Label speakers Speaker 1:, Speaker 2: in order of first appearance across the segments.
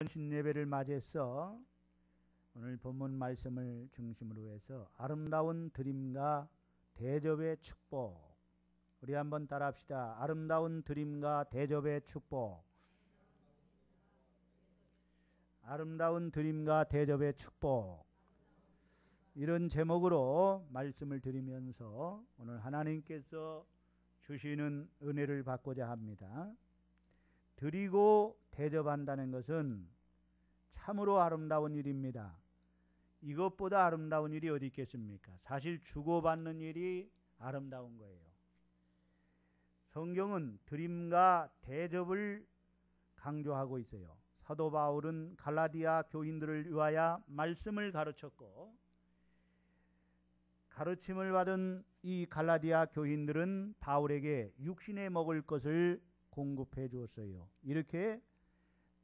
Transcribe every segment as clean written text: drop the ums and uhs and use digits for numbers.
Speaker 1: 신예배를 맞이해서 오늘 본문 말씀을 중심으로 해서 아름다운 드림과 대접의 축복, 우리 한번 따라합시다. 아름다운 드림과 대접의 축복. 아름다운 드림과 대접의 축복. 이런 제목으로 말씀을 드리면서 오늘 하나님께서 주시는 은혜를 받고자 합니다. 드리고 대접한다는 것은 참으로 아름다운 일입니다. 이것보다 아름다운 일이 어디 있겠습니까? 사실 주고받는 일이 아름다운 거예요. 성경은 드림과 대접을 강조하고 있어요. 사도 바울은 갈라디아 교인들을 위하여 말씀을 가르쳤고, 가르침을 받은 이 갈라디아 교인들은 바울에게 육신에 먹을 것을 공급해 주었어요. 이렇게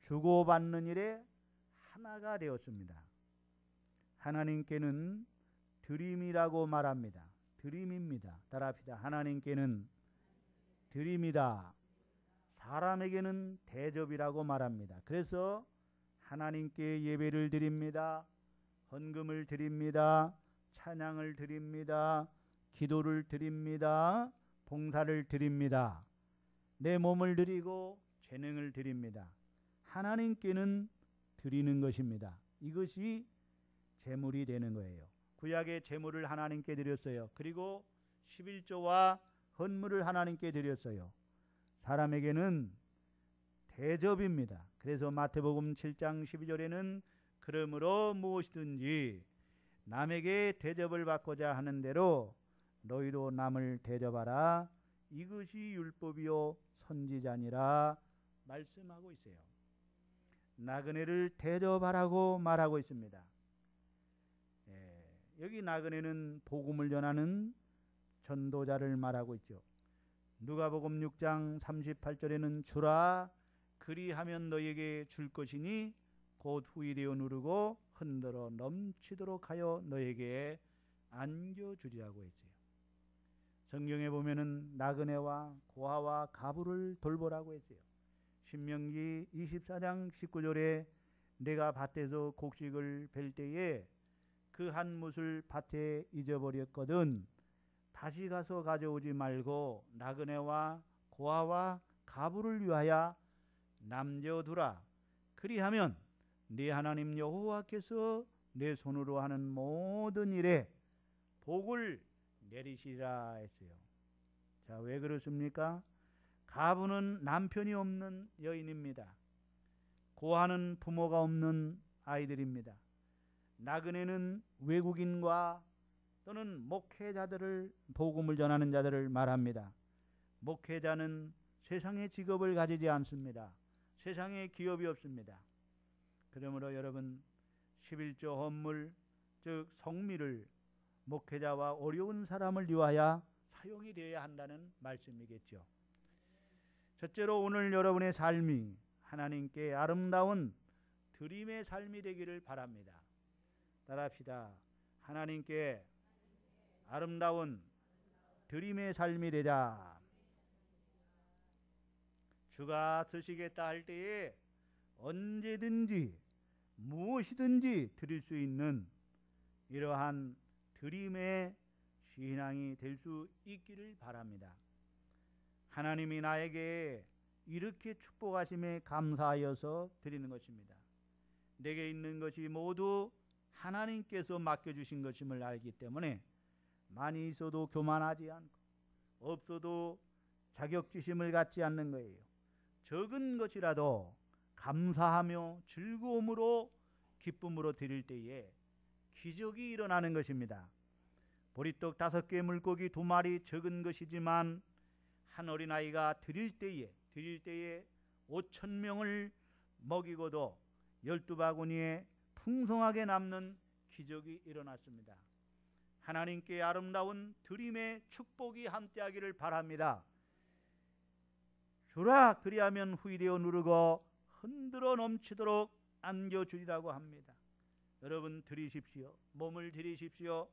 Speaker 1: 주고받는 일에 하나가 되었습니다. 하나님께는 드림이라고 말합니다. 드림입니다. 따라합시다. 하나님께는 드림이다. 사람에게는 대접이라고 말합니다. 그래서 하나님께 예배를 드립니다. 헌금을 드립니다. 찬양을 드립니다. 기도를 드립니다. 봉사를 드립니다. 내 몸을 드리고 재능을 드립니다. 하나님께는 드리는 것입니다. 이것이 제물이 되는 거예요. 구약의 제물을 하나님께 드렸어요. 그리고 11조와 헌물을 하나님께 드렸어요. 사람에게는 대접입니다. 그래서 마태복음 7장 12절에는 그러므로 무엇이든지 남에게 대접을 받고자 하는 대로 너희도 남을 대접하라. 이것이 율법이요 선지자니라 말씀하고 있어요. 나그네를 대접하라고 말하고 있습니다. 여기 나그네는 복음을 전하는 전도자를 말하고 있죠. 누가복음 6장 38절에는 주라 그리하면 너에게 줄 것이니 곧 후일되어 누르고 흔들어 넘치도록 하여 너에게 안겨주리라고 했어요. 성경에 보면은 나그네와 고아와 가부를 돌보라고 했어요. 신명기 24장 19절에 내가 밭에서 곡식을 벨 때에 그 한 뭇을 밭에 잊어버렸거든 다시 가서 가져오지 말고 나그네와 고아와 가부를 위하여 남겨두라. 그리하면 네 하나님 여호와께서 내 손으로 하는 모든 일에 복을 내리시라 했어요. 자, 왜 그렇습니까? 가부는 남편이 없는 여인입니다. 고아는 부모가 없는 아이들입니다. 나그네는 외국인과 또는 목회자들을, 복음을 전하는 자들을 말합니다. 목회자는 세상의 직업을 가지지 않습니다. 세상에 기업이 없습니다. 그러므로 여러분 11조 헌물, 즉 성미를 목회자와 어려운 사람을 위하여 사용이 되어야 한다는 말씀이겠죠. 첫째로 오늘 여러분의 삶이 하나님께 아름다운 드림의 삶이 되기를 바랍니다. 따라합시다. 하나님께 아름다운 드림의 삶이 되자. 주가 드시겠다 할 때에 언제든지 무엇이든지 드릴 수 있는 이러한 드림의 신앙이 될 수 있기를 바랍니다. 하나님이 나에게 이렇게 축복하심에 감사하여서 드리는 것입니다. 내게 있는 것이 모두 하나님께서 맡겨주신 것임을 알기 때문에 많이 있어도 교만하지 않고 없어도 자격지심을 갖지 않는 거예요. 적은 것이라도 감사하며 즐거움으로 기쁨으로 드릴 때에 기적이 일어나는 것입니다. 보리떡 5개 물고기 2마리 적은 것이지만 한 어린아이가 드릴 때에 5,000명을 먹이고도 12바구니에 풍성하게 남는 기적이 일어났습니다. 하나님께 아름다운 드림의 축복이 함께하기를 바랍니다. 주라 그리하면 후일되어 누르고 흔들어 넘치도록 안겨주리라고 합니다. 여러분 드리십시오. 몸을 드리십시오.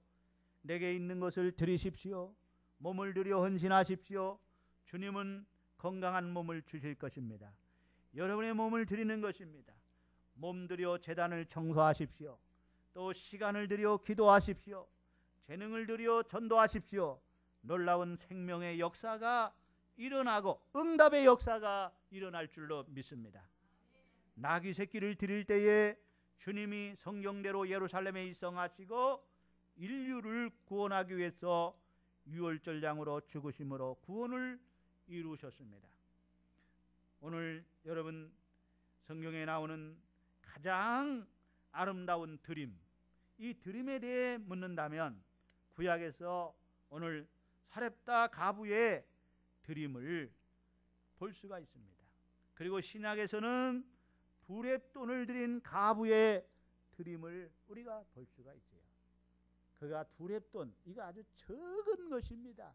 Speaker 1: 내게 있는 것을 드리십시오. 몸을 들여 헌신하십시오. 주님은 건강한 몸을 주실 것입니다. 여러분의 몸을 드리는 것입니다. 몸들여 제단을 청소하십시오. 또 시간을 들여 기도하십시오. 재능을 들여 전도하십시오. 놀라운 생명의 역사가 일어나고 응답의 역사가 일어날 줄로 믿습니다. 나귀 새끼를 드릴 때에 주님이 성경대로 예루살렘에 입성하시고 인류를 구원하기 위해서 유월절 양으로 죽으심으로 구원을 이루셨습니다. 오늘 여러분 성경에 나오는 가장 아름다운 드림, 이 드림에 대해 묻는다면 구약에서 오늘 사렙다 가부의 드림을 볼 수가 있습니다. 그리고 신약에서는 두렙돈을 드린 가부의 드림을 우리가 볼 수가 있어요. 그가 두렙돈, 이거 아주 적은 것입니다.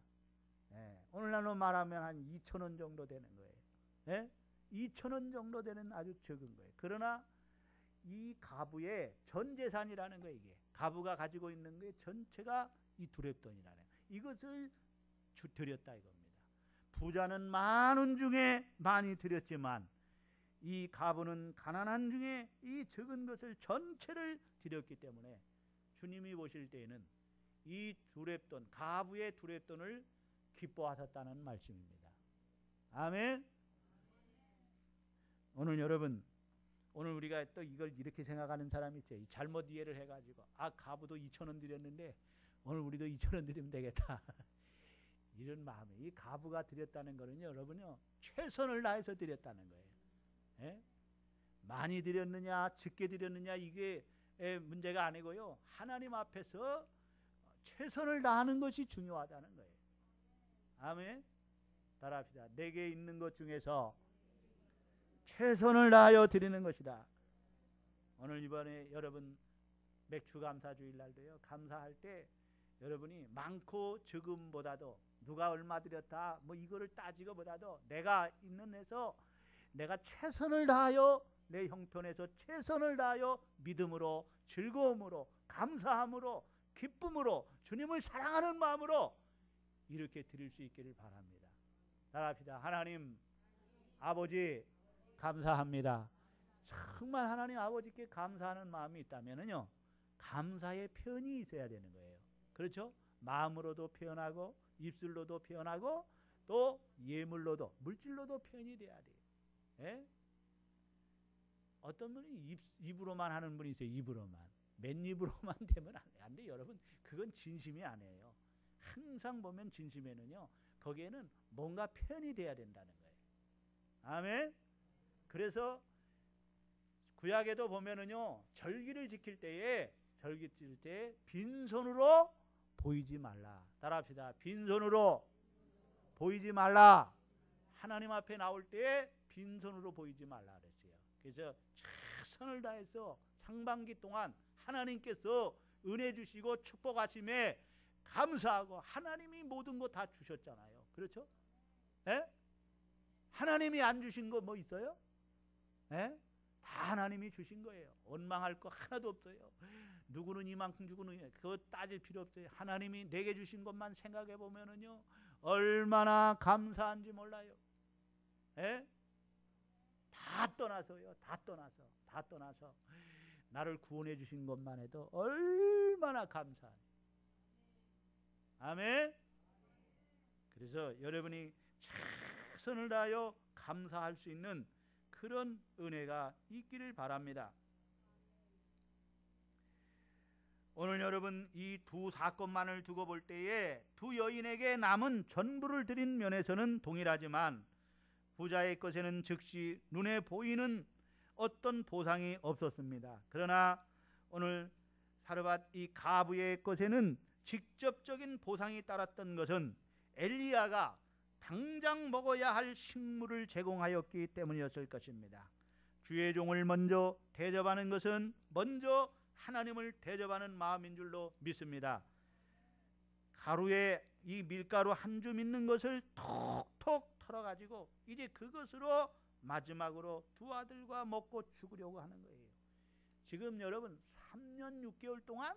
Speaker 1: 오늘날로 말하면 한 2,000원 정도 되는 거예요. 2,000원 정도 되는 아주 적은 거예요. 그러나 이 가부의 전 재산이라는 거예요. 이게 가부가 가지고 있는 게 전체가 이 두렙돈이라는 거예요. 이것을 드렸다 이겁니다. 부자는 많은 중에 많이 드렸지만 이 가부는 가난한 중에 이 적은 것을 전체를 드렸기 때문에 주님이 보실 때에는 이 두렙돈, 가부의 두렙돈을 기뻐하셨다는 말씀입니다. 아멘. 오늘 여러분, 오늘 우리가 또 이걸 이렇게 생각하는 사람이 있어요. 잘못 이해를 해가지고 가부도 2,000원 드렸는데 오늘 우리도 2,000원 드리면 되겠다. 이런 마음이, 이 가부가 드렸다는 거는요, 여러분요, 최선을 다해서 드렸다는 거예요. 많이 드렸느냐 적게 드렸느냐 이게 문제가 아니고요, 하나님 앞에서 최선을 다하는 것이 중요하다는 거예요. 아멘. 따라합시다. 내게 있는 것 중에서 최선을 다하여 드리는 것이다. 오늘 이번에 여러분 맥주 감사 주일날도요, 감사할 때 여러분이 많고 적음보다도 누가 얼마 드렸다 뭐 이거를 따지고보다도 내가 있는 데서 내가 최선을 다하여 내 형편에서 최선을 다하여 믿음으로, 즐거움으로, 감사함으로, 기쁨으로, 주님을 사랑하는 마음으로 이렇게 드릴 수 있기를 바랍니다. 따라합시다. 하나님 아버지 감사합니다. 정말 하나님 아버지께 감사하는 마음이 있다면요, 감사의 표현이 있어야 되는 거예요. 그렇죠? 마음으로도 표현하고 입술로도 표현하고 또 예물로도, 물질로도 표현이 돼야 돼요. 어떤 분이 입으로만 하는 분이 있어요. 입으로만. 맨입으로만 되면 안 돼요. 여러분, 그건 진심이 아니에요. 항상 보면 진심에는요, 거기에는 뭔가 표현이 돼야 된다는 거예요. 아멘. 그래서 구약에도 보면은요, 절기를 지킬 때에 빈손으로 보이지 말라. 따라합시다. 빈손으로 보이지 말라. 하나님 앞에 나올 때에 빈손으로 보이지 말라 그랬어요. 그래서 최선을 다해서 상반기 동안 하나님께서 은혜 주시고 축복하심에 감사하고, 하나님이 모든 거 다 주셨잖아요. 그렇죠? 하나님이 안 주신 거 뭐 있어요? 다 하나님이 주신 거예요. 원망할 거 하나도 없어요. 누구는 이만큼 주고는 그거 따질 필요 없어요. 하나님이 내게 주신 것만 생각해 보면은요, 얼마나 감사한지 몰라요. 다 떠나서요. 다 떠나서 나를 구원해 주신 것만 해도 얼마나 감사해요. 아멘. 그래서 여러분이 최선을 다하여 감사할 수 있는 그런 은혜가 있기를 바랍니다. 오늘 여러분 이 두 사건만을 두고 볼 때에 두 여인에게 남은 전부를 드린 면에서는 동일하지만 부자의 것에는 즉시 눈에 보이는 어떤 보상이 없었습니다. 그러나 오늘 사르밧 이 가부의 것에는 직접적인 보상이 따랐던 것은 엘리야가 당장 먹어야 할 식물을 제공하였기 때문이었을 것입니다. 주의 종을 먼저 대접하는 것은 먼저 하나님을 대접하는 마음인 줄로 믿습니다. 가루에 이 밀가루 한 줌 있는 것을 톡톡 털어가지고 이제 그것으로 마지막으로 두 아들과 먹고 죽으려고 하는 거예요. 지금 여러분 3년 6개월 동안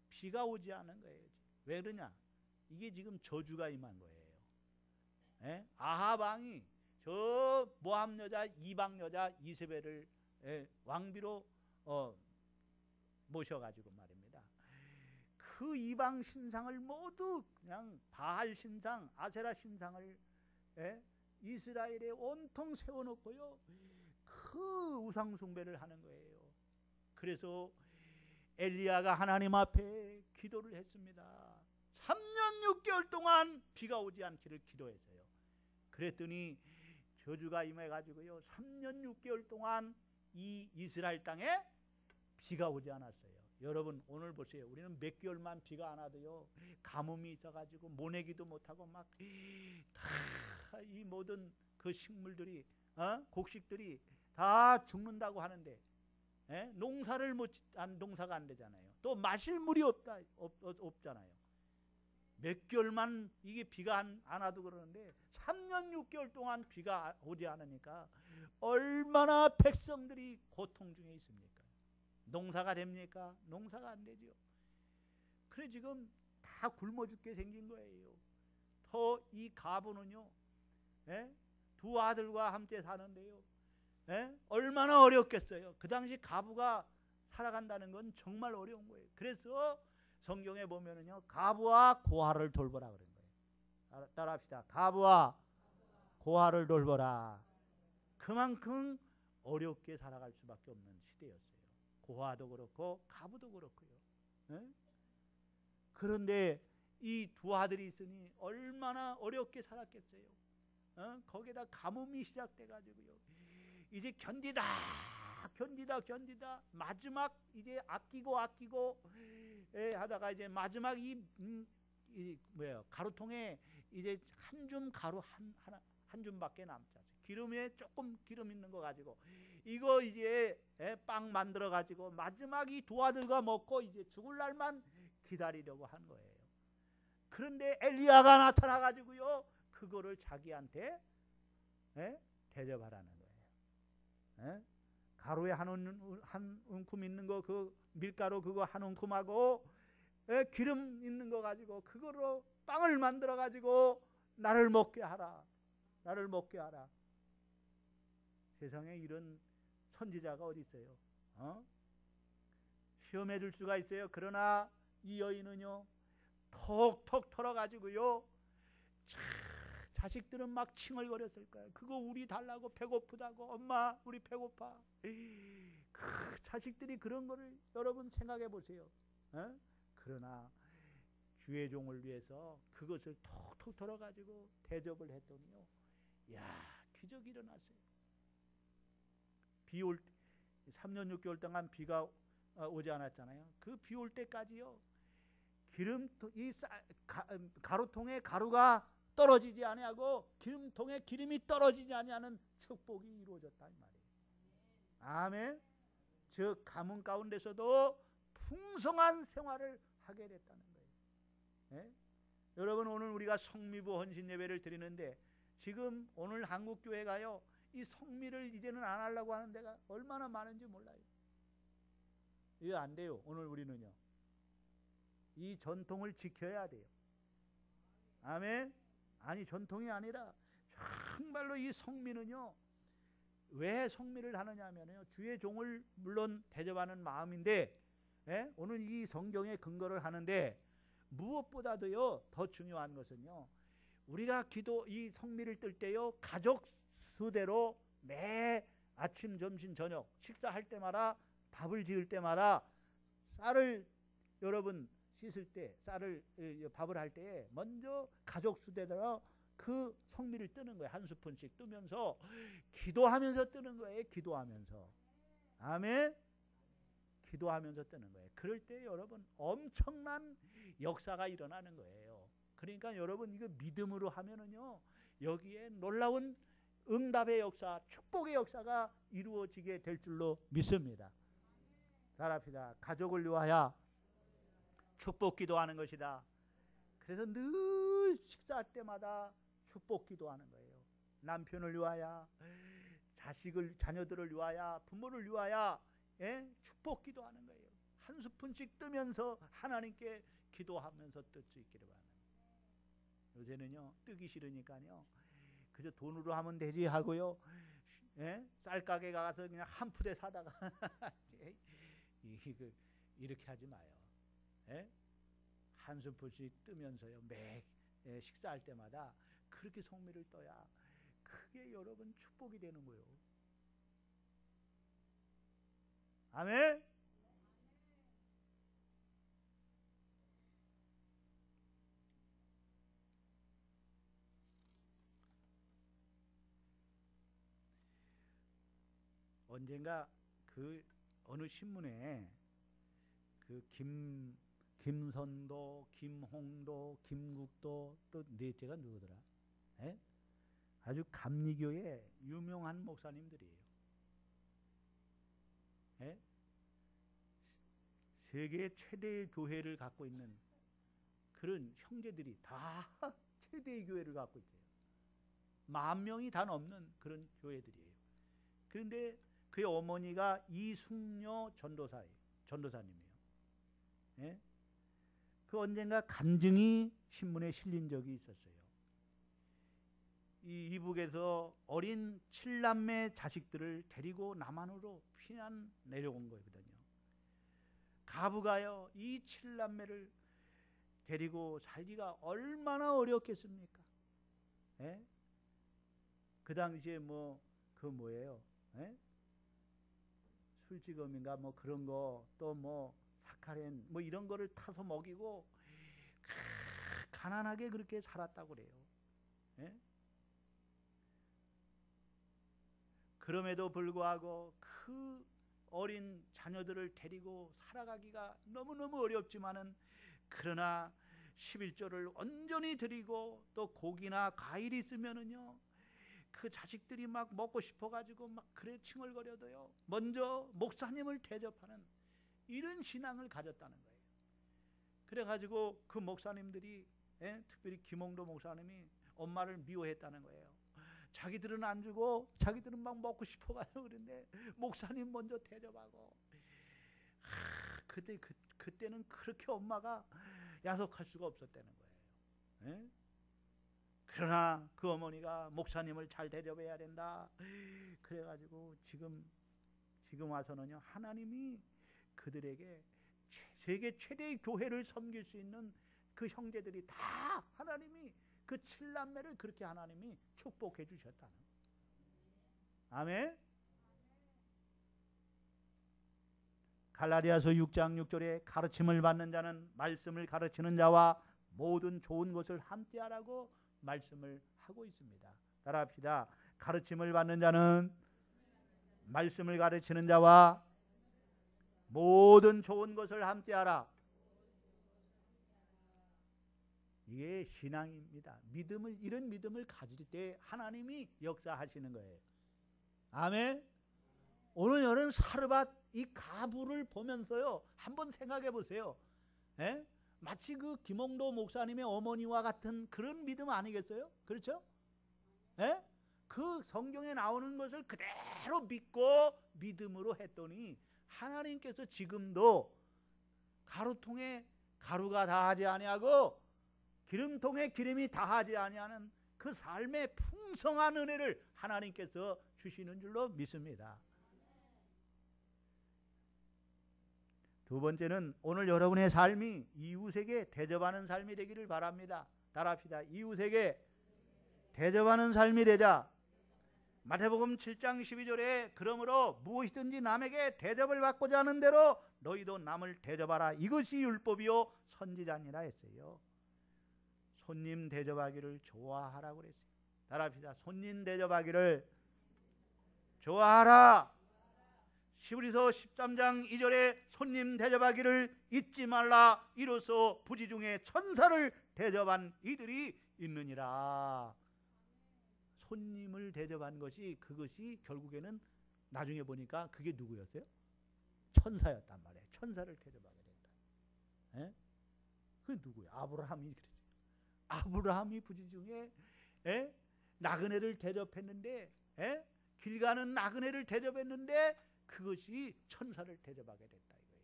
Speaker 1: 비가 오지 않은 거예요. 왜 그러냐? 이게 지금 저주가 임한 거예요. 아합 왕이 저 모압 여자 이방 여자 이세벨을 왕비로 모셔가지고 말입니다. 그 이방 신상을 모두 그냥 바알 신상, 아세라 신상을 이스라엘에 온통 세워놓고요, 그 우상 숭배를 하는 거예요. 그래서 엘리야가 하나님 앞에 기도를 했습니다. 3년 6개월 동안 비가 오지 않기를 기도했어요. 그랬더니 저주가 임해가지고요, 3년 6개월 동안 이 이스라엘 땅에 비가 오지 않았어요. 여러분 오늘 보세요. 우리는 몇 개월만 비가 안 와도요, 가뭄이 있어가지고 모내기도 못하고 막 다 이 모든 그 식물들이 곡식들이 다 죽는다고 하는데, 농사를 농사가 안 되잖아요. 또 마실 물이 없잖아요. 몇 개월만 이게 비가 안 와도 그러는데 3년 6개월 동안 비가 오지 않으니까 얼마나 백성들이 고통 중에 있습니까? 농사가 됩니까? 농사가 안 되죠. 그래 지금 다 굶어 죽게 생긴 거예요. 더 이 가부는요, 두 아들과 함께 사는데요, 얼마나 어렵겠어요. 그 당시 가부가 살아간다는 건 정말 어려운 거예요. 그래서 성경에 보면은요, 가부와 고아를 돌보라 그런 거예요. 따라합시다. 가부와 고아를 돌보라. 그만큼 어렵게 살아갈 수밖에 없는 시대였어요. 고아도 그렇고 가부도 그렇고요. 그런데 이 두 아들이 있으니 얼마나 어렵게 살았겠어요. 거기다 가뭄이 시작돼 가지고요, 이제 견디다 마지막 이제 아끼고 하다가 이제 마지막 이 가루통에 이제 한 줌 가루 한 줌밖에 남지 않아요. 기름에 조금 기름 있는 거 가지고 이거 이제 빵 만들어 가지고 마지막 이 두 아들과 먹고 이제 죽을 날만 기다리려고 한 거예요. 그런데 엘리야가 나타나 가지고요, 그거를 자기한테 대접하라는 거예요. 가루에 한 움큼 있는 거, 그 밀가루 그거 한 움큼하고 기름 있는 거 가지고 그거로 빵을 만들어 가지고 나를 먹게 하라. 세상에 이런 선지자가 어디 있어요? 시험해 줄 수가 있어요. 그러나 이 여인은요, 톡톡 털어가지고요, 자식들은 막 칭얼거렸을 거예요. 그거 우리 달라고, 배고프다고, 엄마 우리 배고파. 그 자식들이 그런 거를 여러분 생각해 보세요. 그러나 주의 종을 위해서 그것을 톡톡 털어가지고 대접을 했더니요, 야, 기적이 일어났어요. 비 올 3년 6개월 동안 비가 오지 않았잖아요. 그 비 올 때까지요, 가루통에 가루가 떨어지지 아니하고 기름통에 기름이 떨어지지 아니하는 축복이 이루어졌다 이 말이에요. 아멘. 즉 가뭄 가운데서도 풍성한 생활을 하게 됐다는 거예요. 여러분 오늘 우리가 성미부 헌신 예배를 드리는데, 지금 오늘 한국 교회가요, 이 성미를 이제는 안 하려고 하는 데가 얼마나 많은지 몰라요. 이거 안 돼요. 오늘 우리는요, 이 전통을 지켜야 돼요. 아멘. 아니 전통이 아니라 정말로 이 성미는요, 왜 성미를 하느냐 하면요, 주의 종을 물론 대접하는 마음인데, 오늘 이 성경에 근거를 하는데, 무엇보다도요 더 중요한 것은요, 우리가 이 성미를 뜰 때요, 가족 수대로 매 아침 점심 저녁 식사할 때마다, 밥을 지을 때마다 쌀을 여러분 씻을 때, 밥을 할 때 먼저 가족 수대대로 그 성미를 뜨는 거예요. 한 스푼씩 뜨면서 기도하면서 뜨는 거예요. 기도하면서. 아멘. 기도하면서 뜨는 거예요. 그럴 때 여러분 엄청난 역사가 일어나는 거예요. 그러니까 여러분 이거 믿음으로 하면은요, 여기에 놀라운 응답의 역사, 축복의 역사가 이루어지게 될 줄로 믿습니다. 잘합시다. 가족을 위하여 축복 기도하는 것이다. 그래서 늘 식사할 때마다 축복 기도하는 거예요. 남편을 위하여, 자녀들을 위하여, 부모를 위하여 축복 기도하는 거예요. 한 스푼씩 뜨면서 하나님께 기도하면서 뜰 수 있기를 바랍니다. 요새는요, 뜨기 싫으니까요, 그저 돈으로 하면 되지 하고요, 쌀가게 가서 그냥 한 푸대 사다가 이렇게 하지 마요. 한 스푼씩 뜨면서요. 매 식사할 때마다 그렇게 성미를 떠야 그게 여러분 축복이 되는 거예요. 아멘. 언젠가 그 어느 신문에 그 김선도, 김홍도, 김국도 또 넷째가 누구더라? 아주 감리교의 유명한 목사님들이에요. 세계 최대의 교회를 갖고 있는 그런 형제들이 다 최대의 교회를 갖고 있어요. 10,000명이 다 넘는 그런 교회들이에요. 그런데 그의 어머니가 이숙녀 전도사님이에요. 그 언젠가 간증이 신문에 실린 적이 있었어요. 이 이북에서 어린 7남매 자식들을 데리고 남한으로 피난 내려온 거거든요. 가부가요, 이 7남매를 데리고 살기가 얼마나 어렵겠습니까? 그 당시에 뭐예요? 술지검인가 뭐 그런 거, 또 뭐 사카렌 뭐 이런 거를 타서 먹이고 가난하게 그렇게 살았다고 그래요. 그럼에도 불구하고 그 어린 자녀들을 데리고 살아가기가 너무너무 어렵지만은, 그러나 11조를 온전히 드리고 또 고기나 과일이 있으면은요, 그 자식들이 막 먹고 싶어가지고 막 그래 칭얼거려도요, 먼저 목사님을 대접하는 이런 신앙을 가졌다는 거예요. 그래가지고 그 목사님들이, 특별히 김홍도 목사님이 엄마를 미워했다는 거예요. 자기들은 안 주고 자기들은 막 먹고 싶어가지고 그런데 목사님 먼저 대접하고. 그때는 그렇게 엄마가 야속할 수가 없었다는 거예요. 그러나 그 어머니가 목사님을 잘 대접해야 된다. 그래가지고 지금 와서는요, 하나님이 그들에게 세계 최대의 교회를 섬길 수 있는 그 형제들이 다 하나님이 그 7남매를 그렇게 하나님이 축복해 주셨다는 거예요. 아멘. 갈라디아서 6장 6절에 가르침을 받는 자는 말씀을 가르치는 자와 모든 좋은 것을 함께하라고 말씀을 하고 있습니다. 따라합시다. 가르침을 받는 자는 말씀을 가르치는 자와 모든 좋은 것을 함께하라. 이게 신앙입니다. 이런 믿음을 가질 때 하나님이 역사하시는 거예요. 아멘. 오늘 여러분 사르밧 이 가부를 보면서요, 한번 생각해 보세요. 마치 그 김홍도 목사님의 어머니와 같은 그런 믿음 아니겠어요? 그렇죠? 그 성경에 나오는 것을 그대로 믿고 믿음으로 했더니 하나님께서 지금도 가루통에 가루가 다하지 아니하고 기름통에 기름이 다하지 아니하는 그 삶의 풍성한 은혜를 하나님께서 주시는 줄로 믿습니다. 두 번째는 오늘 여러분의 삶이 이웃에게 대접하는 삶이 되기를 바랍니다. 따라합시다. 이웃에게 대접하는 삶이 되자. 마태복음 7장 12절에 그러므로 무엇이든지 남에게 대접을 받고자 하는 대로 너희도 남을 대접하라. 이것이 율법이요 선지자니라 했어요. 손님 대접하기를 좋아하라고 그랬어요. 따라합시다. 손님 대접하기를 좋아하라. 히브리서 13장 2절에 손님 대접하기를 잊지 말라. 이로써 부지 중에 천사를 대접한 이들이 있느니라. 손님을 대접한 것이, 그것이 결국에는 나중에 보니까 그게 누구였어요? 천사였단 말이에요. 천사를 대접하게 된다. 그게 누구예요? 아브라함이 그랬죠. 아브라함이 부지 중에 나그네를 대접했는데, 길 가는 나그네를 대접했는데 그것이 천사를 대접하게 됐다 이거예요.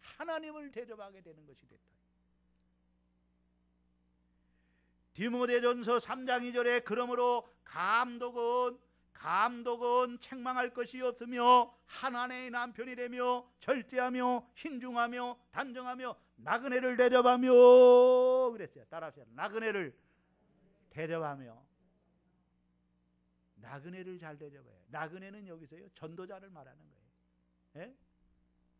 Speaker 1: 하나님을 대접하게 되는 것이 됐다. 디모데전서 3장 2절에 그러므로 감독은 감독은 책망할 것이 없으며 한 아내의 남편이 되며 절제하며 신중하며 단정하며 나그네를 대접하며 그랬어요. 따라하세요. 나그네를 대접하며. 나그네를 잘 대접해요. 나그네는 여기서요 전도자를 말하는 거예요. 예?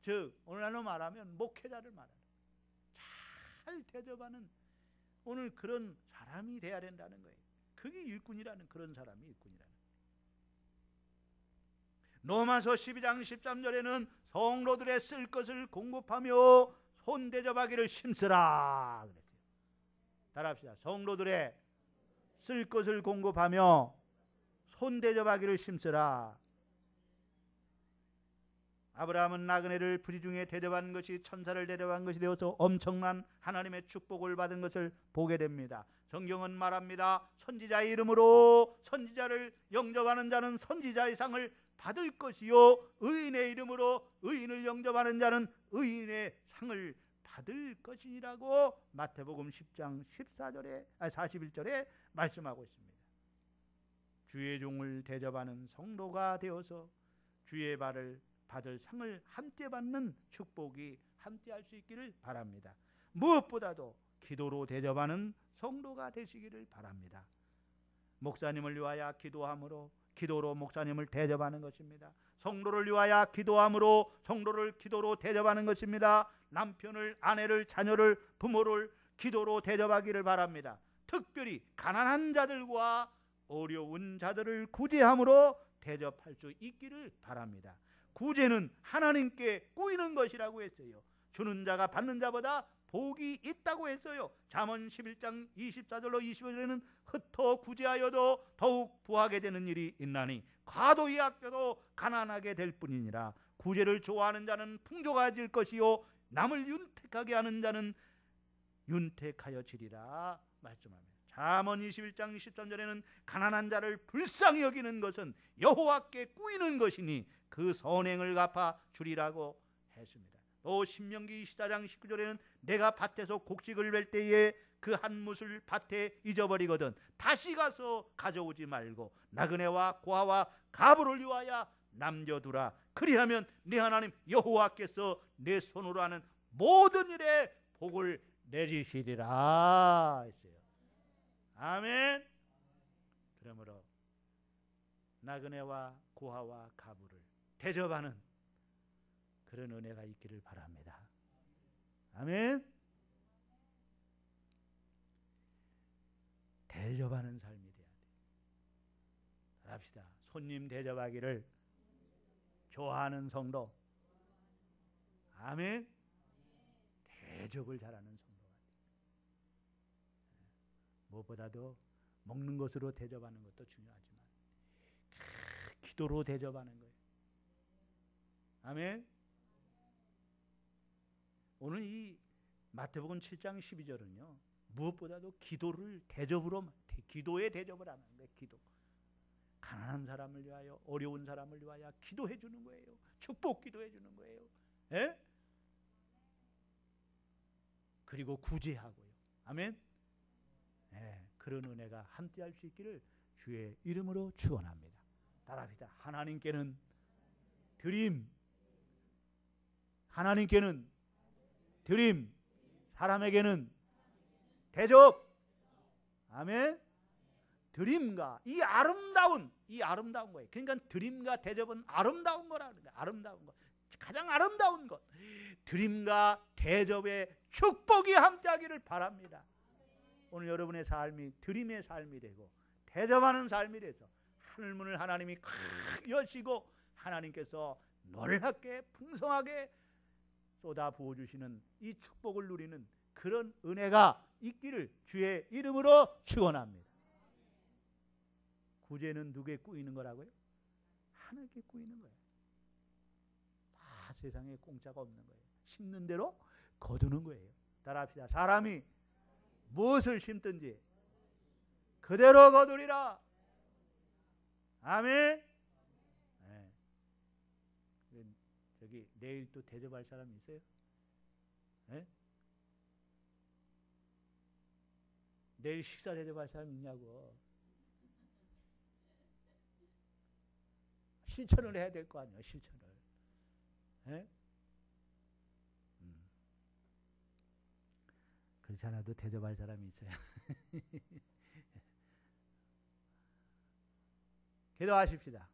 Speaker 1: 즉 오늘날로 말하면 목회자를 말하는 거예요. 잘 대접하는 오늘 그런 사람이 돼야 된다는 거예요. 그게 일꾼이라는, 그런 사람이 일꾼이라는 거예요. 로마서 12장 13절에는 성도들의 쓸 것을 공급하며 손 대접하기를 힘쓰라 그랬어요. 따라합시다. 성도들의 쓸 것을 공급하며 손 대접하기를 힘쓰라. 아브라함은 나그네를 부지중에 대접한 것이 천사를 대접한 것이 되어서 엄청난 하나님의 축복을 받은 것을 보게 됩니다. 성경은 말합니다. 선지자의 이름으로 선지자를 영접하는 자는 선지자의 상을 받을 것이요 의인의 이름으로 의인을 영접하는 자는 의인의 상을 받을 것이라고 마태복음 10장 41절에 말씀하고 있습니다. 주의 종을 대접하는 성도가 되어서 주의 발을 받을 상을 함께 받는 축복이 함께할 수 있기를 바랍니다. 무엇보다도 기도로 대접하는 성도가 되시기를 바랍니다. 목사님을 위하여 기도함으로 기도로 목사님을 대접하는 것입니다. 성도를 위하여 기도함으로 성도를 기도로 대접하는 것입니다. 남편을, 아내를, 자녀를, 부모를 기도로 대접하기를 바랍니다. 특별히 가난한 자들과 어려운 자들을 구제함으로 대접할 수 있기를 바랍니다. 구제는 하나님께 꾸이는 것이라고 했어요. 주는 자가 받는 자보다 복이 있다고 했어요. 잠언 11장 24절로 25절에는 흩어 구제하여도 더욱 부하게 되는 일이 있나니 과도히 아껴도 가난하게 될 뿐이니라. 구제를 좋아하는 자는 풍족해질 것이요 남을 윤택하게 하는 자는 윤택하여지리라 말씀합니다. 잠언 21장 23절에는 가난한 자를 불쌍히 여기는 것은 여호와께 꾸이는 것이니 그 선행을 갚아 주리라고 했습니다. 또 신명기 24장 19절에는 내가 밭에서 곡식을 뵐 때에 그 한 뭇을 밭에 잊어버리거든 다시 가서 가져오지 말고 나그네와 고아와 가부를 위하여 남겨두라. 그리하면 네 하나님 여호와께서 내 손으로 하는 모든 일에 복을 내리시리라 했어요. 아멘. 그러므로 나그네와 고아와 가부를 대접하는 그런 은혜가 있기를 바랍니다. 아멘. 대접하는 삶이 돼야 돼. 합시다. 손님 대접하기를 좋아하는 성도. 아멘. 대접을 잘하는 성도가 돼. 무엇보다도 먹는 것으로 대접하는 것도 중요하지만 기도로 대접하는 거예요. 아멘. 오늘 이 마태복음 7장 12절은요 무엇보다도 기도를 대접으로, 기도에 대접을 하는 거예요. 기도. 가난한 사람을 위하여, 어려운 사람을 위하여 기도해 주는 거예요. 축복 기도해 주는 거예요. 예? 그리고 구제하고요. 아멘. 예, 그런 은혜가 함께할 수 있기를 주의 이름으로 축원합니다. 따라합시다. 하나님께는 드림, 하나님께는 드림, 사람에게는 대접. 아멘. 드림과 이 아름다운 거예요. 그러니까 드림과 대접은 아름다운 거라는 거예요. 아름다운 것, 가장 아름다운 것. 드림과 대접의 축복이 함께하기를 바랍니다. 오늘 여러분의 삶이 드림의 삶이 되고 대접하는 삶이 돼서 하늘문을 하나님이 콱 여시고 하나님께서 놀랍게 풍성하게 쏟아 부어주시는 이 축복을 누리는 그런 은혜가 있기를 주의 이름으로 축원합니다. 구제는 누구에 꾸이는 거라고요? 하나님께 꾸이는 거예요. 다 세상에 공짜가 없는 거예요. 심는 대로 거두는 거예요. 따라합시다. 사람이 무엇을 심든지 그대로 거두리라. 아멘. 네. 저기 내일 또 대접할 사람 있어요? 네? 내일 식사 대접할 사람 있냐고. 실천을 해야 될 거 아니에요. 실천을. 예? 그렇지 않아도 대접할 사람이 있어요. 기도하십시다.